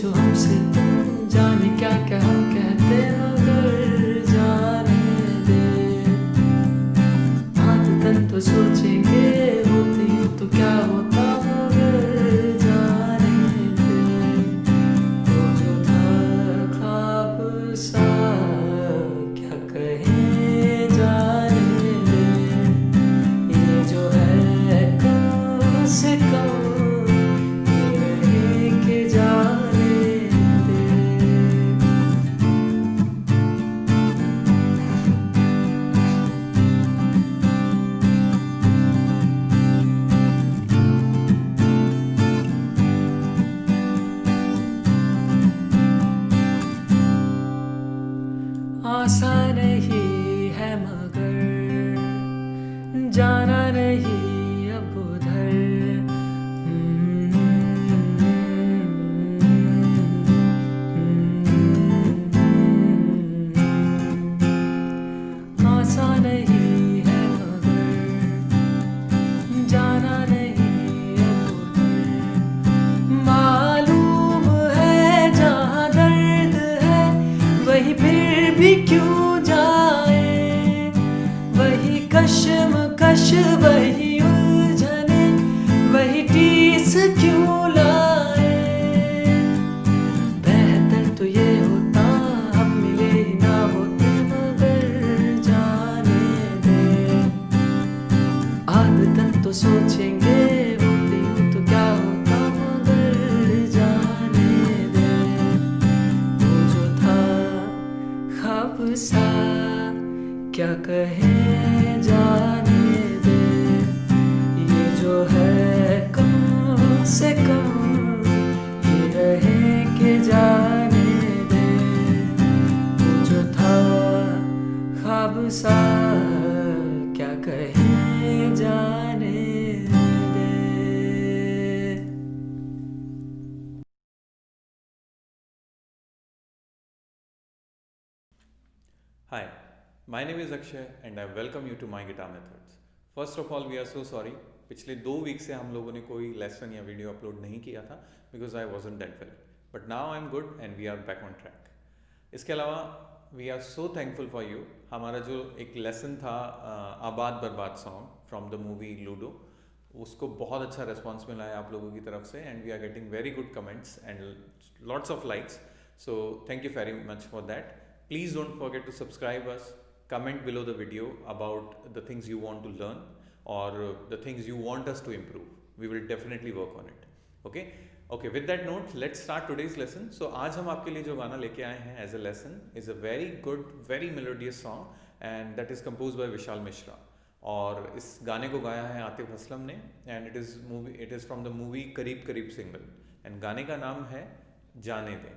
पूछो हमसे तुम जाने क्या क्या हम कहते मगर जाने दे। आदतन तो सोचेंगे होती हूँ तो क्या होता मगर जाने दे। वो जो था ख्वाब सा क्या कहें जाने दे। ये जो है कम से कम आसान नहीं है मगर जाना नहीं अब उधर। आसान नहीं है मगर जाना नहीं अब उधर। मालूम है जहाँ दर्द है वही फिर भी क्यों जाए। वही कश्मकश वही उलझने वही टीस क्यों लाए। बेहतर तो ये होता हम मिले ही ना होते मगर जाने दे। आदतन तो सोचेंगे होती हूँ तो क्या होता मगर जाने दे। वो जो था ख्वाब सा क्या कहें जाने दे। ये जो है कम से कम ये रहे कि जाने दे। वो जो था ख्वाब सा क्या कहें जाने दे। Hi, my name is Akshay and I welcome you to my guitar methods. First of all, we are so sorry. पिछले 2 वीक से हम लोगों ने कोई लेसन या वीडियो अपलोड नहीं किया था because I wasn't that well, but now I am good and we are back on track. इसके अलावा we are so thankful for you. हमारा जो एक लेसन था Aabaad Barbaad song from the movie Ludo, उसको बहुत अच्छा रिस्पॉन्स मिला है आप लोगों की तरफ से and we are getting very good comments and lots of likes, so thank you very much for that. Please don't forget to subscribe us, comment below the video about the things you want to learn or the things you want us to improve. We will definitely work on it. Okay, with that note, let's start today's lesson. So आज हम आपके लिए जो गाना लेके आए हैं as a lesson is a very good, very melodious song and that is composed by Vishal Mishra. और इस गाने को गाया है आतिफ असलम ने and it is from the movie करीब करीब सिंगल and गाने का नाम है जाने दें।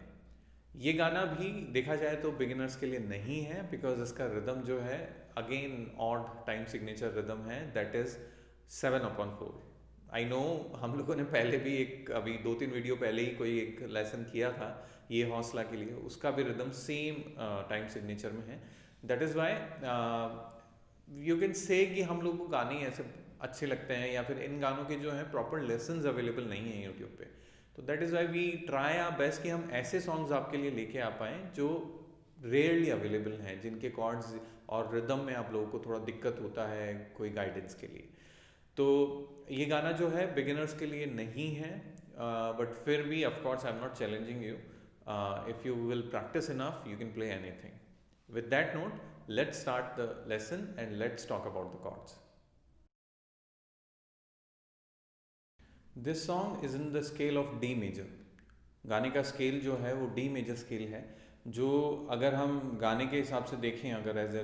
ये गाना भी देखा जाए तो बिगिनर्स के लिए नहीं है बिकॉज इसका रिदम जो है again odd time signature rhythm है, दैट इज 7/4। आई नो हम लोगों ने पहले भी अभी 2-3 वीडियो पहले ही कोई एक लेसन किया था ये हौसला के लिए, उसका भी रिदम सेम टाइम सिग्नेचर में है। That is why you can say कि हम लोग को गाने ऐसे अच्छे लगते हैं या फिर इन गानों के जो हैं प्रॉपर लेसन्स अवेलेबल नहीं है यूट्यूब पे। तो that is why we try our best कि हम ऐसे सॉन्ग्स आपके लिए लेके आ पाएँ जो रेयरली अवेलेबल हैं, जिनके कॉर्ड्स और रिदम में आप लोगों को थोड़ा दिक्कत होता है कोई गाइडेंस के लिए। तो ये गाना जो है बिगिनर्स के लिए नहीं है, बट फिर भी of course I am not challenging you. If you will practice enough you can play anything. With that note let's start the lesson and let's talk about the chords. This song is in the scale of D major. गाने का scale जो है वो D major scale है, जो अगर हम गाने के हिसाब से देखें, अगर as a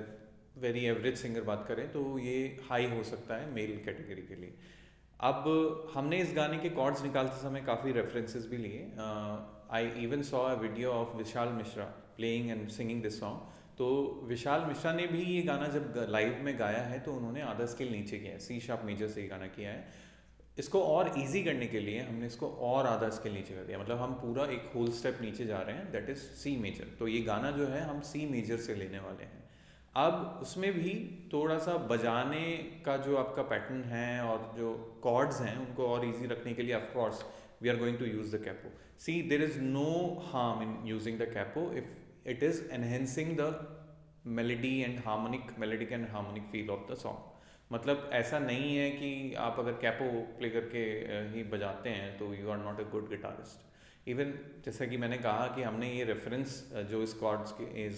very average singer बात करें तो ये हाई हो सकता है मेल कैटेगरी के लिए। अब हमने इस गाने के कॉर्ड्स निकालते समय काफ़ी रेफरेंसेस भी लिए। I even saw a video of Vishal Mishra playing and singing this song. तो विशाल मिश्रा ने भी ये गाना जब लाइव में गाया है तो उन्होंने आधा स्केल नीचे किया है, सी शार्प मेजर से ये गाना किया है। इसको और इजी करने के लिए हमने इसको और आधा स्केल नीचे कर दिया, मतलब हम पूरा एक होल स्टेप नीचे जा रहे हैं, दैट इज़ सी मेजर। तो ये गाना जो है हम सी मेजर से लेने वाले हैं। अब उसमें भी थोड़ा सा बजाने का जो आपका पैटर्न है और जो कॉर्ड्स हैं उनको और इजी रखने के लिए of course we are going to use the capo. See, there is no harm in using the capo if it is enhancing the melodic and harmonic feel of the song. मतलब ऐसा नहीं है कि आप अगर कैपो प्ले करके ही बजाते हैं तो you are not a good guitarist. Even जैसा कि मैंने कहा कि हमने ये रेफरेंस जो इस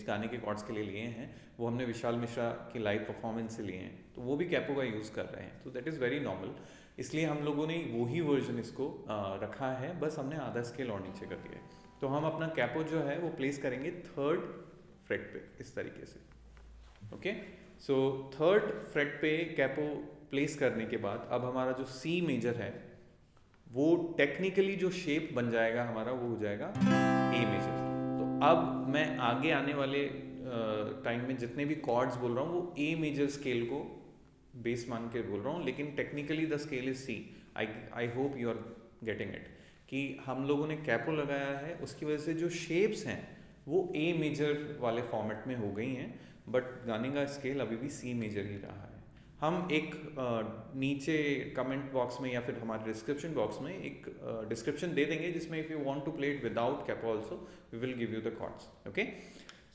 गाने के कॉर्ड्स के लिए लिए हैं वो हमने विशाल मिश्रा की लाइव परफॉर्मेंस से लिए हैं, तो वो भी कैपो का यूज़ कर रहे हैं, तो दैट इज़ वेरी नॉर्मल. इसलिए हम लोगों ने वही वर्जन इसको रखा है, बस हमने आधा स्केल और नीचे कर दिया है. तो हम अपना कैपो जो है वो प्लेस करेंगे 3rd फ्रेट पे इस तरीके से. ओके, सो 3rd फ्रेट पे कैपो प्लेस करने के बाद अब हमारा जो सी मेजर है वो टेक्निकली जो शेप बन जाएगा हमारा वो हो जाएगा ए मेजर. तो अब मैं आगे आने वाले टाइम में जितने भी कॉर्ड्स बोल रहा हूँ वो ए मेजर स्केल को बेस मान के बोल रहा हूँ, लेकिन technically the scale is C. I hope you are getting it कि हम लोगों ने कैपो लगाया है, उसकी वजह से जो शेप्स हैं वो ए मेजर वाले फॉर्मेट में हो गई हैं, बट गाने का स्केल अभी भी सी मेजर ही रहा है. हम एक नीचे कमेंट बॉक्स में या फिर हमारे डिस्क्रिप्शन बॉक्स में एक डिस्क्रिप्शन दे देंगे जिसमें if you want to play it without capo also we will give you the chords. Okay,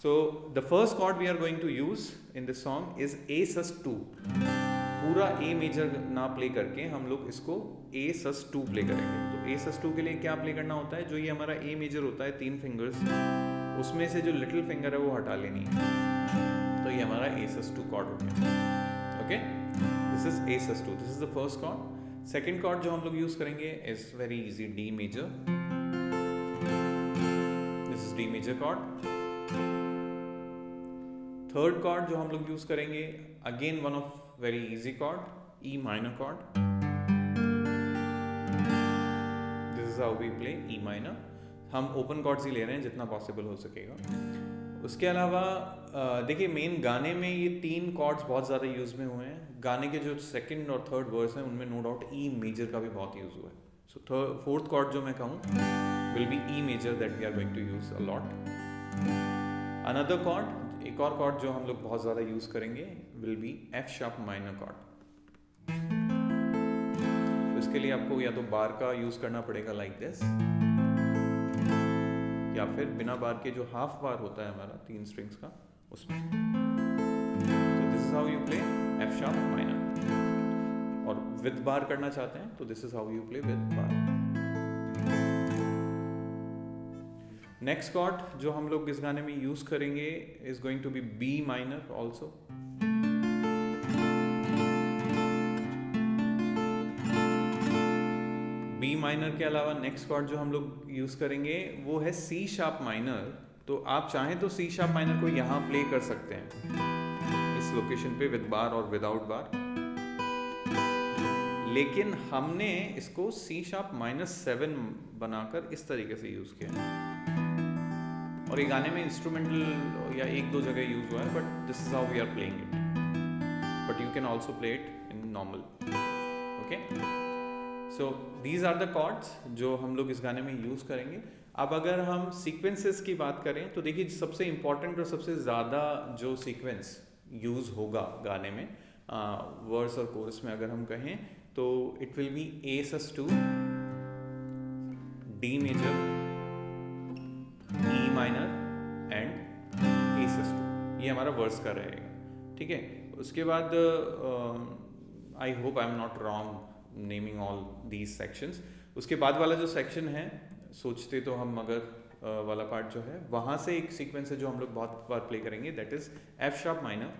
so the first chord we are going to use in this song is A sus 2. पूरा ए major ना play करके हम लोग इसको ए sus 2 play करेंगे. तो ए sus 2 के लिए क्या प्ले करना होता है, जो ये हमारा ए मेजर होता है 3 फिंगर्स, उसमें से जो लिटिल फिंगर है वो हटा लेनी है, तो ये हमारा ए sus 2 कॉर्ड हो गया. Okay, this is A sus 2, this is the first chord. Second chord जो हम लोग यूज करेंगे is very easy, D major. This is D major chord. Third chord जो हम लोग यूज करेंगे again one of very easy chord, E minor chord. This is how we play E minor. हम open chords ही ले रहे हैं जितना पॉसिबल हो सकेगा. उसके अलावा देखिए मेन गाने में ये 3 कॉर्ड्स बहुत ज़्यादा यूज में हुए हैं. गाने के जो सेकंड और थर्ड वर्स हैं उनमें नो डाउट ई मेजर का भी बहुत यूज हुआ है. सो फोर्थ कॉर्ड जो मैं कहूँ will be E major that we are going to use a lot. Another chord, एक और कॉर्ड जो हम लोग बहुत ज़्यादा यूज करेंगे will be F sharp minor cord. तो इसके लिए आपको या तो बार का यूज करना पड़ेगा लाइक दिस, या फिर बिना बार के जो हाफ बार होता है हमारा 3 स्ट्रिंग्स का उसमें. तो this is how you play F sharp minor. और विद बार करना चाहते हैं तो this is how you play with bar. Next chord जो हम लोग इस गाने में यूज करेंगे is going to be B minor also. B minor के अलावा नेक्स्ट कॉर्ड जो हम लोग यूज करेंगे वो है सी शार्प माइनर. तो आप चाहें तो सी शार्प माइनर को यहाँ प्ले कर सकते हैं इस लोकेशन पे विद बार और विदाउट बार, लेकिन हमने इसको सी शार्प -7 बनाकर इस तरीके से यूज किया है. और ये गाने में इंस्ट्रूमेंटल या 1-2 जगह यूज हुआ है, but this is how we are playing it. But you can also play it in normal. Okay, so these are the chords जो हम लोग इस गाने में यूज करेंगे. अब अगर हम सीक्वेंसेस की बात करें तो देखिए सबसे इम्पॉर्टेंट और सबसे ज़्यादा जो सीक्वेंस यूज होगा गाने में वर्स और कोरस में अगर हम कहें तो it will be A sus 2, D major, E minor and A sus 2. ये हमारा वर्स का रहेगा. ठीक है, उसके बाद I hope I am not wrong naming all these sections. उसके बाद वाला जो सेक्शन है सोचते तो हम अगर वाला पार्ट जो है वहाँ से एक सीक्वेंस है जो हम लोग बहुत बार प्ले करेंगे, that is F sharp minor,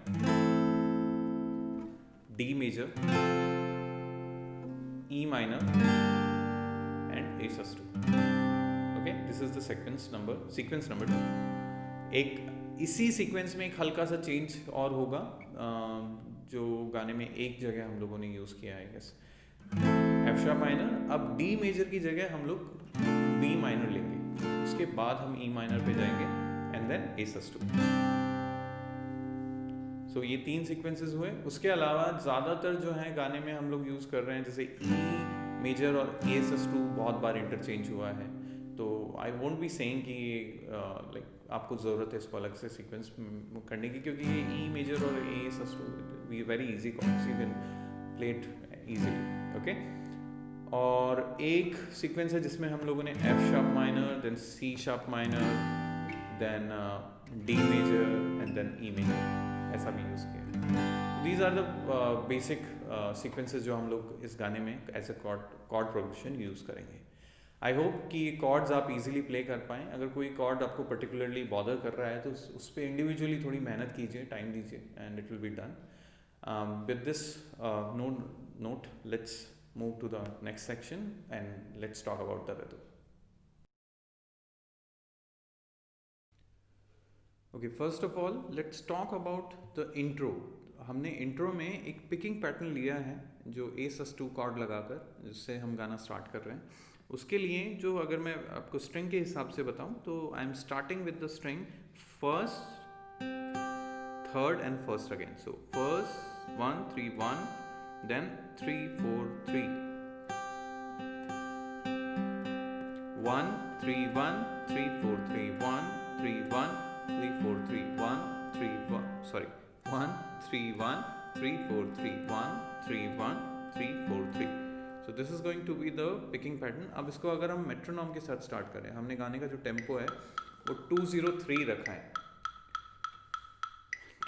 D major, E minor and A sus 2. Okay, this is the sequence number 2. एक इसी सीक्वेंस में एक हल्का सा चेंज और होगा जो गाने में एक जगह हम लोगों ने यूज किया है, गेस एफ शार्प माइनर. अब डी मेजर की जगह हम लोग बी माइनर लेंगे, उसके बाद हम ई माइनर पे जाएंगे एंड देन ए sus 2. सो ये 3 सीक्वेंसेस हुए. उसके अलावा ज़्यादातर जो है गाने में हम लोग यूज़ कर रहे हैं जैसे ई मेजर और ए sus 2 बहुत बार इंटरचेंज हुआ है. तो आई वोंट बी सेइंग कि लाइक आपको ज़रूरत है इसको अलग से सीक्वेंस करने की, क्योंकि ये ई मेजर और A sus 2 we very easy chords, you can play it easily. Okay, और एक सीक्वेंस है जिसमें हम लोगों ने F sharp minor, then C sharp minor, then D major and then E major, ऐसा भी यूज़ किया। These are the basic sequences जो हम लोग इस गाने में as a chord progression use करेंगे। आई होप कि ये कॉर्ड्स आप इजीली प्ले कर पाएँ। अगर कोई कॉर्ड आपको पर्टिकुलरली बॉदर कर रहा है तो उस पर इंडिविजुअली थोड़ी मेहनत कीजिए, टाइम दीजिए, and it will be done. With this note, let's move to the next section and let's talk about the rhythm. Okay, first of all let's talk about the intro. हमने intro में एक picking pattern लिया है जो A sus 2 cord लगाकर, जिससे हम गाना स्टार्ट कर रहे हैं। उसके लिए जो अगर मैं आपको स्ट्रिंग के हिसाब से बताऊं तो I am starting with the string first, third and first again. So first 1 3 1, then 3 4 3, 1 3 1 3 4 3, 1 3 1 3 4 3, 1 3 1 sorry 1 3 1 3 4 3, 1 3 1 3 4 3। So this is going to be the picking pattern. अब इसको अगर हम मेट्रोनॉम के साथ स्टार्ट करें, हमने गाने का जो टेम्पो है वो 203 रखा है,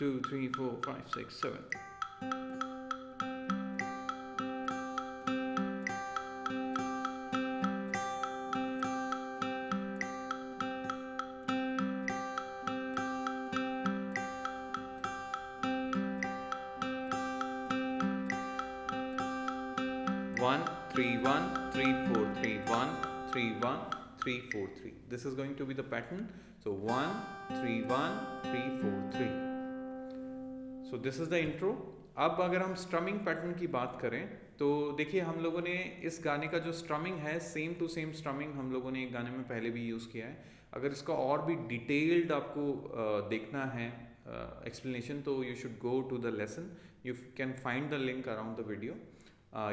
2 3 4 5 6 7। One 3 1 3 4 3, 1 3 1 3 4 3. This is going to be the pattern. So 1 3 1 3 4 3. So this is the intro. अब अगर हम स्ट्रमिंग पैटर्न की बात करें तो देखिए हम लोगों ने इस गाने का जो स्ट्रमिंग है सेम टू सेम स्ट्रमिंग हम लोगों ने एक गाने में पहले भी यूज़ किया है। अगर इसका और भी डिटेल्ड आपको देखना है एक्सप्लेनेशन तो you should go to the lesson. You can find the link around the video.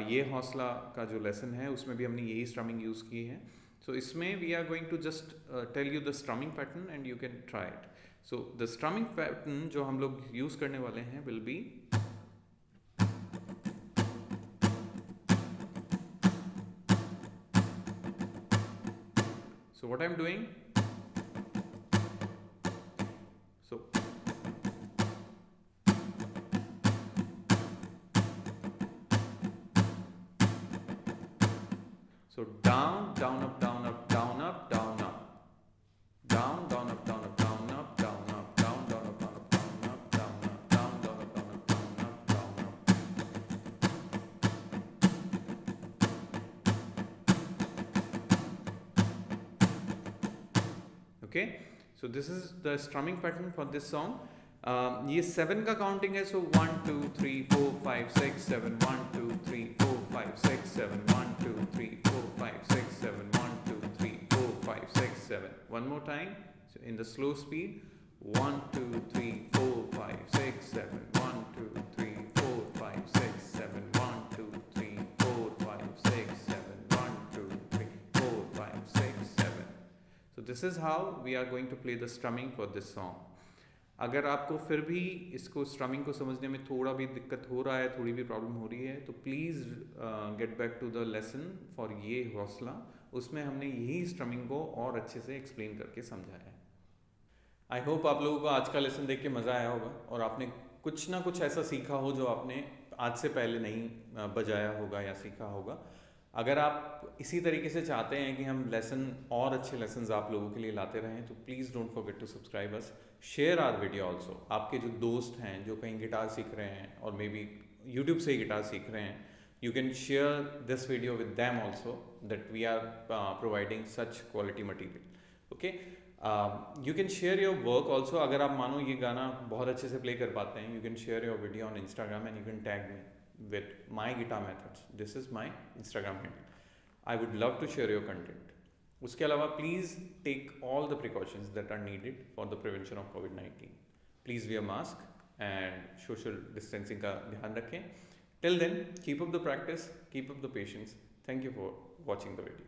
ये हौसला का जो लेसन है उसमें भी हमने यही स्ट्रमिंग यूज़ की है। सो इसमें we are going to just tell you the strumming pattern and you can try it. So the strumming pattern जो हम लोग यूज़ करने वाले हैं will be so what I'm doing, so down down up down up down up down up, down down up down up down up down up, down down up down up down up down up, down down up down up down up down up। Okay, so this is the strumming pattern for this song. ये 7 का counting है। सो 1 2 3 4 5 6 7, 1 2 3 4 5 6 7, 1 2 3 4 5 6 7, 1 2 3 4 5 6 7। One more time, so in the slow speed, 1 2 3 4 5 6 7, 1 2 3 4 5 6 7, 1 2 3 4 5 6 7, 1 2 3 4 5 6 7। So this is how we are going to play the strumming for this song. अगर आपको फिर भी इसको strumming को समझने में थोड़ा भी दिक्कत हो रहा है, थोड़ी भी प्रॉब्लम हो रही है तो please get back to the lesson for ये हौसला। उसमें हमने यही स्ट्रमिंग को और अच्छे से एक्सप्लेन करके समझाया है। आई होप आप लोगों को आज का लेसन देख के मज़ा आया होगा और आपने कुछ ना कुछ ऐसा सीखा हो जो आपने आज से पहले नहीं बजाया होगा या सीखा होगा। अगर आप इसी तरीके से चाहते हैं कि हम लेसन और अच्छे लेसन्स आप लोगों के लिए लाते रहें तो please don't forget to subscribe us, share our video also. आपके जो दोस्त हैं जो कहीं गिटार सीख रहे हैं और मे बी यूट्यूब से ही गिटार सीख रहे हैं, you can share this video with them also that we are providing such quality material. Okay, you can share your work also. अगर आप मानो ये गाना बहुत अच्छे से प्ले कर पाते हैं, you can share your video on Instagram and you can tag me with my guitar methods. This is my Instagram handle. I would love to share your content. उसके अलावा please take all the precautions that are needed for the prevention of COVID-19. Please wear mask and social distancing का ध्यान रखें. Till then, keep up the practice, keep up the patience. Thank you for watching the video.